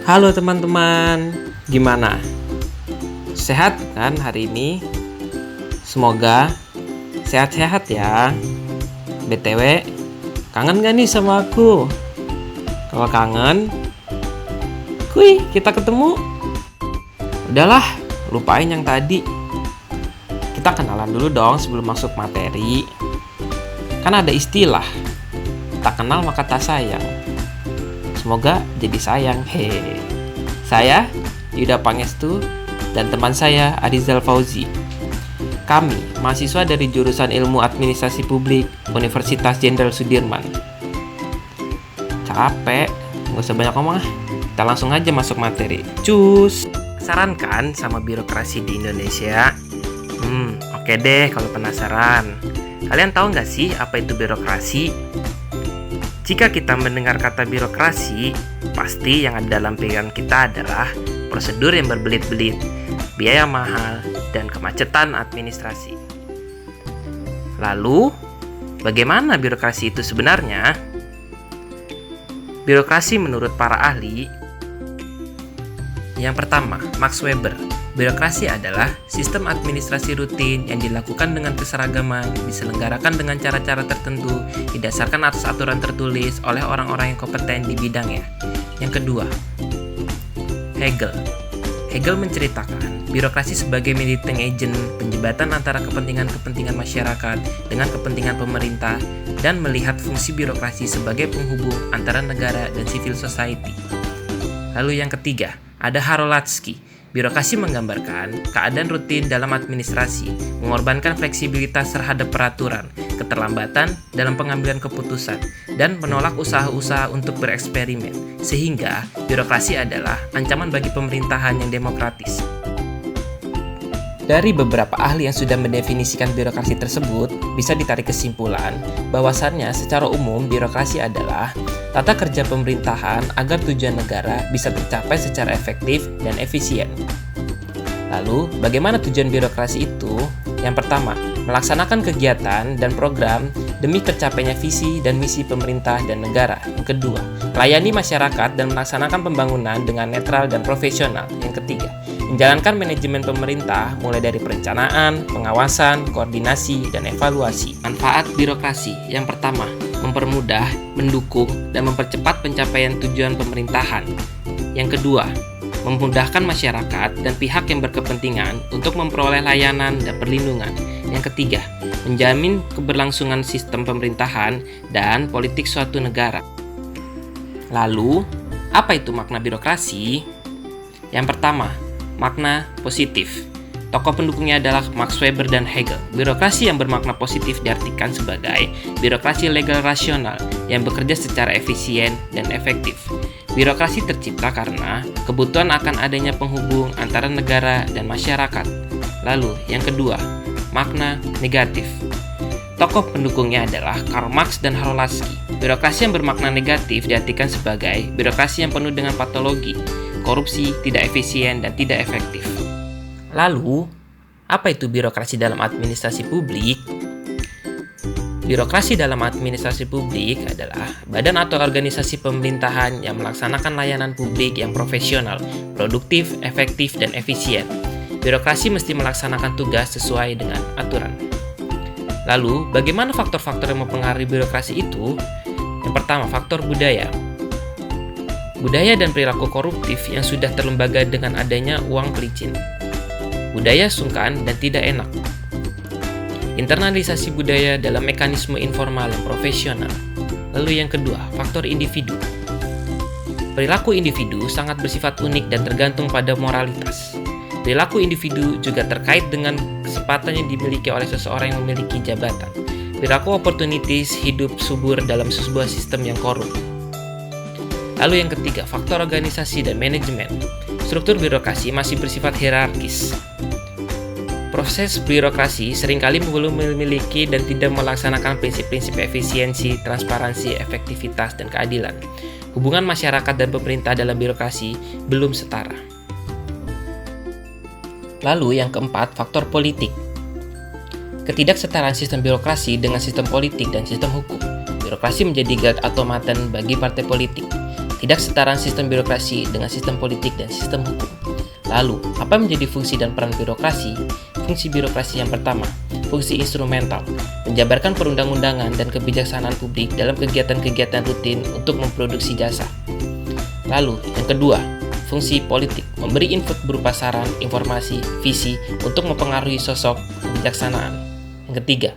Halo teman-teman, gimana? Sehat kan hari ini? Semoga sehat-sehat ya. BTW, kangen gak nih sama aku? Kalau kangen, kuy, kita ketemu. Udahlah, lupain yang tadi. Kita kenalan dulu dong sebelum masuk materi. Kan ada istilah, tak kenal maka tak sayang. Semoga jadi sayang. Saya Yuda Pangestu dan teman saya Arizal Fauzi. Kami mahasiswa dari jurusan Ilmu Administrasi Publik Universitas Jenderal Sudirman. Capek, nggak usah banyak ngomong ah. Kita langsung aja masuk materi. Cus. Penasaran kan sama birokrasi di Indonesia? Oke deh kalau penasaran. Kalian tahu nggak sih apa itu birokrasi? Jika kita mendengar kata birokrasi, pasti yang ada dalam pikiran kita adalah prosedur yang berbelit-belit, biaya mahal, dan kemacetan administrasi. Lalu, bagaimana birokrasi itu sebenarnya? Birokrasi menurut para ahli, yang pertama, Max Weber. Birokrasi adalah sistem administrasi rutin yang dilakukan dengan keseragaman, diselenggarakan dengan cara-cara tertentu, didasarkan atas aturan tertulis oleh orang-orang yang kompeten di bidangnya. Yang kedua, Hegel. Hegel menceritakan birokrasi sebagai mediating agent, penjembatan antara kepentingan-kepentingan masyarakat dengan kepentingan pemerintah, dan melihat fungsi birokrasi sebagai penghubung antara negara dan civil society. Lalu yang ketiga, ada Harolatsky. Birokrasi menggambarkan keadaan rutin dalam administrasi, mengorbankan fleksibilitas terhadap peraturan, keterlambatan dalam pengambilan keputusan, dan menolak usaha-usaha untuk bereksperimen, sehingga birokrasi adalah ancaman bagi pemerintahan yang demokratis. Dari beberapa ahli yang sudah mendefinisikan birokrasi tersebut, bisa ditarik kesimpulan bahwasannya secara umum birokrasi adalah tata kerja pemerintahan agar tujuan negara bisa tercapai secara efektif dan efisien. Lalu, bagaimana tujuan birokrasi itu? Yang pertama, melaksanakan kegiatan dan program demi tercapainya visi dan misi pemerintah dan negara. Yang kedua, melayani masyarakat dan melaksanakan pembangunan dengan netral dan profesional. Yang ketiga, menjalankan manajemen pemerintah mulai dari perencanaan, pengawasan, koordinasi, dan evaluasi. Manfaat birokrasi yang pertama, mempermudah, mendukung, dan mempercepat pencapaian tujuan pemerintahan. Yang kedua, memudahkan masyarakat dan pihak yang berkepentingan untuk memperoleh layanan dan perlindungan. Yang ketiga, menjamin keberlangsungan sistem pemerintahan dan politik suatu negara. Lalu, apa itu makna birokrasi? Yang pertama, makna positif. Tokoh pendukungnya adalah Max Weber dan Hegel. Birokrasi yang bermakna positif diartikan sebagai birokrasi legal rasional yang bekerja secara efisien dan efektif. Birokrasi tercipta karena kebutuhan akan adanya penghubung antara negara dan masyarakat. Lalu, yang kedua, makna negatif. Tokoh pendukungnya adalah Karl Marx dan Harolatsky. Birokrasi yang bermakna negatif diartikan sebagai birokrasi yang penuh dengan patologi, korupsi, tidak efisien, dan tidak efektif. Lalu, apa itu birokrasi dalam administrasi publik? Birokrasi dalam administrasi publik adalah badan atau organisasi pemerintahan yang melaksanakan layanan publik yang profesional, produktif, efektif, dan efisien. Birokrasi mesti melaksanakan tugas sesuai dengan aturan. Lalu, bagaimana faktor-faktor yang mempengaruhi birokrasi itu? Yang pertama, faktor budaya. Budaya dan perilaku koruptif yang sudah terlembaga dengan adanya uang pelicin. Budaya sungkan dan tidak enak. Internalisasi budaya dalam mekanisme informal yang profesional. Lalu yang kedua, faktor individu. Perilaku individu sangat bersifat unik dan tergantung pada moralitas. Perilaku individu juga terkait dengan kesempatan yang dimiliki oleh seseorang yang memiliki jabatan. Perilaku oportunitis hidup subur dalam sebuah sistem yang korup. Lalu yang ketiga, faktor organisasi dan manajemen. Struktur birokrasi masih bersifat hierarkis. Proses birokrasi seringkali belum memiliki dan tidak melaksanakan prinsip-prinsip efisiensi, transparansi, efektivitas, dan keadilan. Hubungan masyarakat dan pemerintah dalam birokrasi belum setara. Lalu yang keempat, faktor politik. Ketidaksetaraan sistem birokrasi dengan sistem politik dan sistem hukum. Birokrasi menjadi guard automaton bagi partai politik. Tidak setaraan sistem birokrasi dengan sistem politik dan sistem hukum. Lalu, apa menjadi fungsi dan peran birokrasi? Fungsi birokrasi yang pertama, fungsi instrumental, menjabarkan perundang-undangan dan kebijaksanaan publik dalam kegiatan-kegiatan rutin untuk memproduksi jasa. Lalu, yang kedua, fungsi politik, memberi input berupa saran, informasi, visi untuk mempengaruhi sosok kebijaksanaan. Yang ketiga,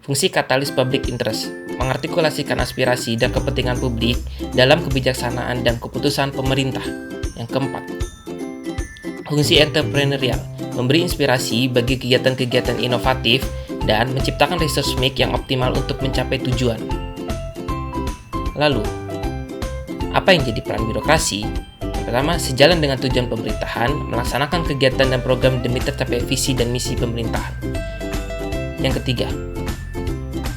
fungsi katalis public interest, mengartikulasikan aspirasi dan kepentingan publik dalam kebijaksanaan dan keputusan pemerintah. Yang keempat, fungsi entrepreneurial, memberi inspirasi bagi kegiatan-kegiatan inovatif dan menciptakan resource mix yang optimal untuk mencapai tujuan. Lalu, apa yang jadi peran birokrasi? Yang pertama, sejalan dengan tujuan pemerintahan, melaksanakan kegiatan dan program demi tercapai visi dan misi pemerintahan. Yang ketiga,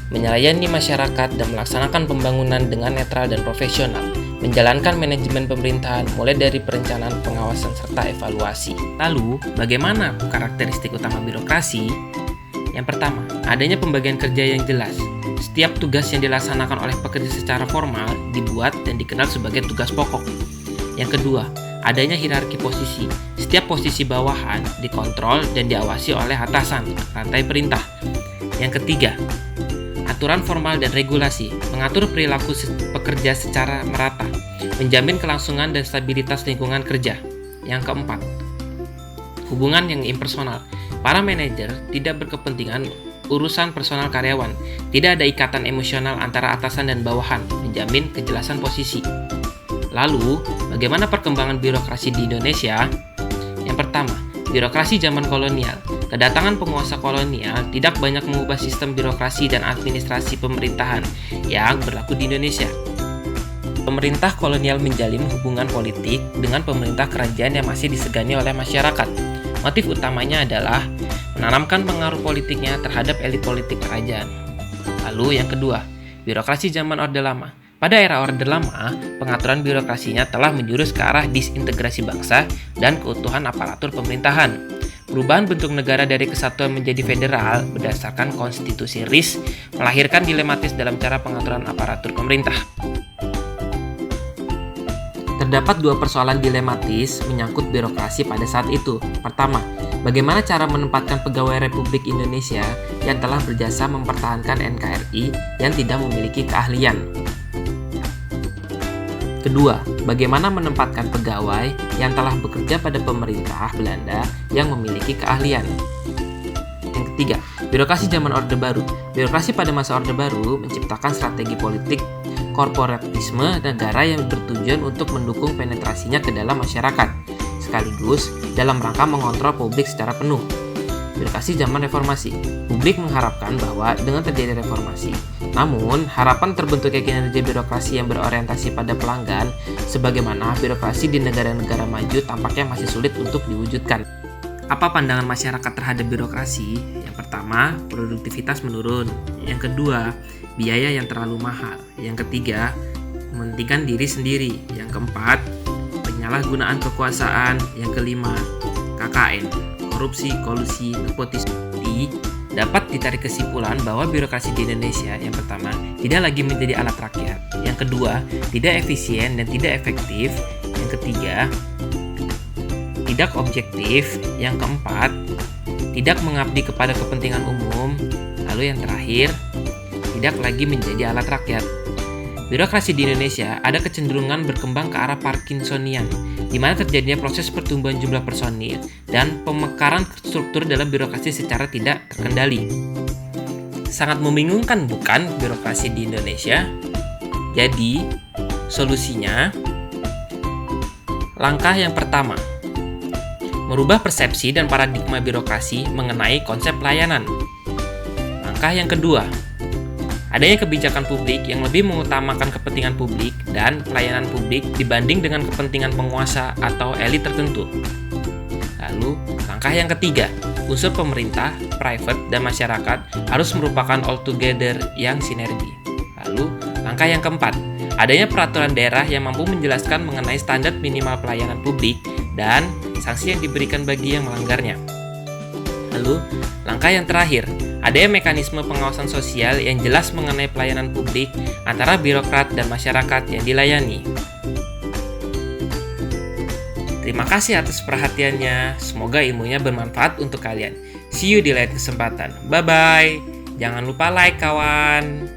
melayani masyarakat dan melaksanakan pembangunan dengan netral dan profesional, menjalankan manajemen pemerintahan mulai dari perencanaan, pengawasan, serta evaluasi. Lalu, bagaimana karakteristik utama birokrasi? Yang pertama, adanya pembagian kerja yang jelas. Setiap tugas yang dilaksanakan oleh pekerja secara formal dibuat dan dikenal sebagai tugas pokok. Yang kedua, adanya hierarki posisi. Setiap posisi bawahan dikontrol dan diawasi oleh atasan, rantai perintah. Yang ketiga, aturan formal dan regulasi, mengatur perilaku pekerja secara merata, menjamin kelangsungan dan stabilitas lingkungan kerja. Yang keempat, hubungan yang impersonal. Para manajer tidak berkepentingan urusan personal karyawan, tidak ada ikatan emosional antara atasan dan bawahan, menjamin kejelasan posisi. Lalu, bagaimana perkembangan birokrasi di Indonesia? Yang pertama, birokrasi zaman kolonial. Kedatangan penguasa kolonial tidak banyak mengubah sistem birokrasi dan administrasi pemerintahan yang berlaku di Indonesia. Pemerintah kolonial menjalin hubungan politik dengan pemerintah kerajaan yang masih disegani oleh masyarakat. Motif utamanya adalah menanamkan pengaruh politiknya terhadap elit politik kerajaan. Lalu yang kedua, birokrasi zaman Orde Lama. Pada era Orde Lama, pengaturan birokrasinya telah menjurus ke arah disintegrasi bangsa dan keutuhan aparatur pemerintahan. Perubahan bentuk negara dari kesatuan menjadi federal berdasarkan konstitusi RIS melahirkan dilematis dalam cara pengaturan aparatur pemerintah. Terdapat dua persoalan dilematis menyangkut birokrasi pada saat itu. Pertama, bagaimana cara menempatkan pegawai Republik Indonesia yang telah berjasa mempertahankan NKRI yang tidak memiliki keahlian. Kedua, bagaimana menempatkan pegawai yang telah bekerja pada pemerintah Belanda yang memiliki keahlian. Yang ketiga, birokrasi zaman Orde Baru. Birokrasi pada masa Orde Baru menciptakan strategi politik korporatisme negara yang bertujuan untuk mendukung penetrasinya ke dalam masyarakat, sekaligus dalam rangka mengontrol publik secara penuh. Birokrasi zaman reformasi. Publik mengharapkan bahwa dengan terjadi reformasi, namun harapan terbentuknya kinerja birokrasi yang berorientasi pada pelanggan, sebagaimana birokrasi di negara-negara maju tampaknya masih sulit untuk diwujudkan. Apa pandangan masyarakat terhadap birokrasi? Yang pertama, produktivitas menurun. Yang kedua, biaya yang terlalu mahal. Yang ketiga, mementingkan diri sendiri. Yang keempat, penyalahgunaan kekuasaan. Yang kelima, KKN, korupsi, kolusi, nepotisme. Dapat ditarik kesimpulan bahwa birokrasi di Indonesia yang pertama tidak lagi menjadi alat rakyat. Yang kedua, tidak efisien dan tidak efektif. Yang ketiga, tidak objektif. Yang keempat, tidak mengabdi kepada kepentingan umum. Lalu yang terakhir, tidak lagi menjadi alat rakyat. Birokrasi di Indonesia ada kecenderungan berkembang ke arah Parkinsonian, di mana terjadinya proses pertumbuhan jumlah personil dan pemekaran struktur dalam birokrasi secara tidak terkendali. Sangat membingungkan bukan birokrasi di Indonesia? Jadi, solusinya, langkah yang pertama, merubah persepsi dan paradigma birokrasi mengenai konsep pelayanan. Langkah yang kedua, adanya kebijakan publik yang lebih mengutamakan kepentingan publik dan pelayanan publik dibanding dengan kepentingan penguasa atau elit tertentu. Lalu, langkah yang ketiga, unsur pemerintah, private, dan masyarakat harus merupakan all together yang sinergi. Lalu, langkah yang keempat, adanya peraturan daerah yang mampu menjelaskan mengenai standar minimal pelayanan publik dan sanksi yang diberikan bagi yang melanggarnya. Lalu, langkah yang terakhir, adanya mekanisme pengawasan sosial yang jelas mengenai pelayanan publik antara birokrat dan masyarakat yang dilayani. Terima kasih atas perhatiannya. Semoga ilmunya bermanfaat untuk kalian. See you di lain kesempatan. Bye-bye. Jangan lupa like, kawan.